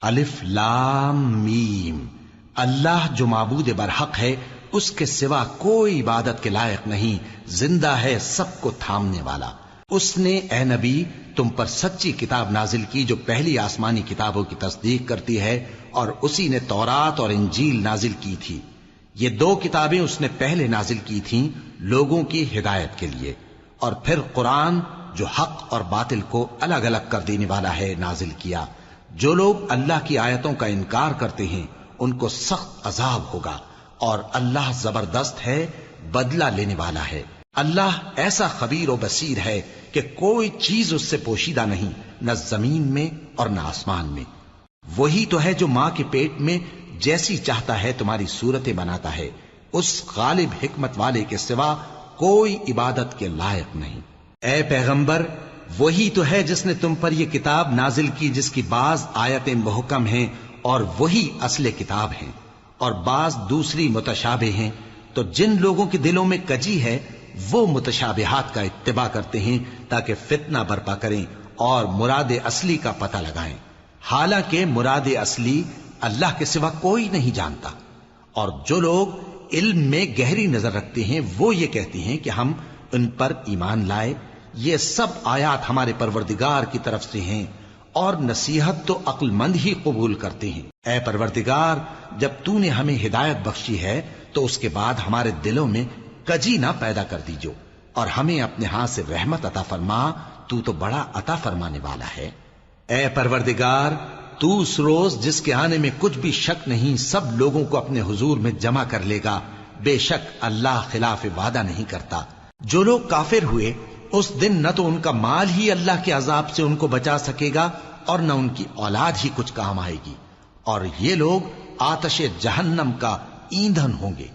الف لام میم، اللہ جو معبود برحق ہے اس کے سوا کوئی عبادت کے لائق نہیں، زندہ ہے سب کو تھامنے والا۔ اس نے اے نبی تم پر سچی کتاب نازل کی جو پہلی آسمانی کتابوں کی تصدیق کرتی ہے، اور اسی نے تورات اور انجیل نازل کی تھی۔ یہ دو کتابیں اس نے پہلے نازل کی تھیں لوگوں کی ہدایت کے لیے، اور پھر قرآن جو حق اور باطل کو الگ الگ کر دینے والا ہے نازل کیا۔ جو لوگ اللہ کی آیتوں کا انکار کرتے ہیں ان کو سخت عذاب ہوگا، اور اللہ زبردست ہے، بدلہ لینے والا ہے۔ اللہ ایسا خبیر و بصیر ہے کہ کوئی چیز اس سے پوشیدہ نہیں، نہ زمین میں اور نہ آسمان میں۔ وہی تو ہے جو ماں کے پیٹ میں جیسی چاہتا ہے تمہاری صورتیں بناتا ہے، اس غالب حکمت والے کے سوا کوئی عبادت کے لائق نہیں۔ اے پیغمبر، وہی تو ہے جس نے تم پر یہ کتاب نازل کی جس کی بعض آیتیں محکم ہیں اور وہی اصل کتاب ہیں، اور بعض دوسری متشابہ ہیں۔ تو جن لوگوں کے دلوں میں کجی ہے وہ متشابہات کا اتباع کرتے ہیں تاکہ فتنہ برپا کریں اور مراد اصلی کا پتہ لگائیں، حالانکہ مراد اصلی اللہ کے سوا کوئی نہیں جانتا۔ اور جو لوگ علم میں گہری نظر رکھتے ہیں وہ یہ کہتے ہیں کہ ہم ان پر ایمان لائے، یہ سب آیات ہمارے پروردگار کی طرف سے ہیں، اور نصیحت تو عقل مند ہی قبول کرتے ہیں۔ اے پروردگار، جب تو نے ہمیں ہدایت بخشی ہے تو اس کے بعد ہمارے دلوں میں کجی نہ پیدا کر دیجو، اور ہمیں اپنے ہاتھ سے رحمت عطا فرما، تو بڑا عطا فرمانے والا ہے۔ اے پروردگار، تو اس روز جس کے آنے میں کچھ بھی شک نہیں سب لوگوں کو اپنے حضور میں جمع کر لے گا، بے شک اللہ خلاف وعدہ نہیں کرتا۔ جو لوگ کافر ہوئے اس دن نہ تو ان کا مال ہی اللہ کے عذاب سے ان کو بچا سکے گا اور نہ ان کی اولاد ہی کچھ کام آئے گی، اور یہ لوگ آتش جہنم کا ایندھن ہوں گے۔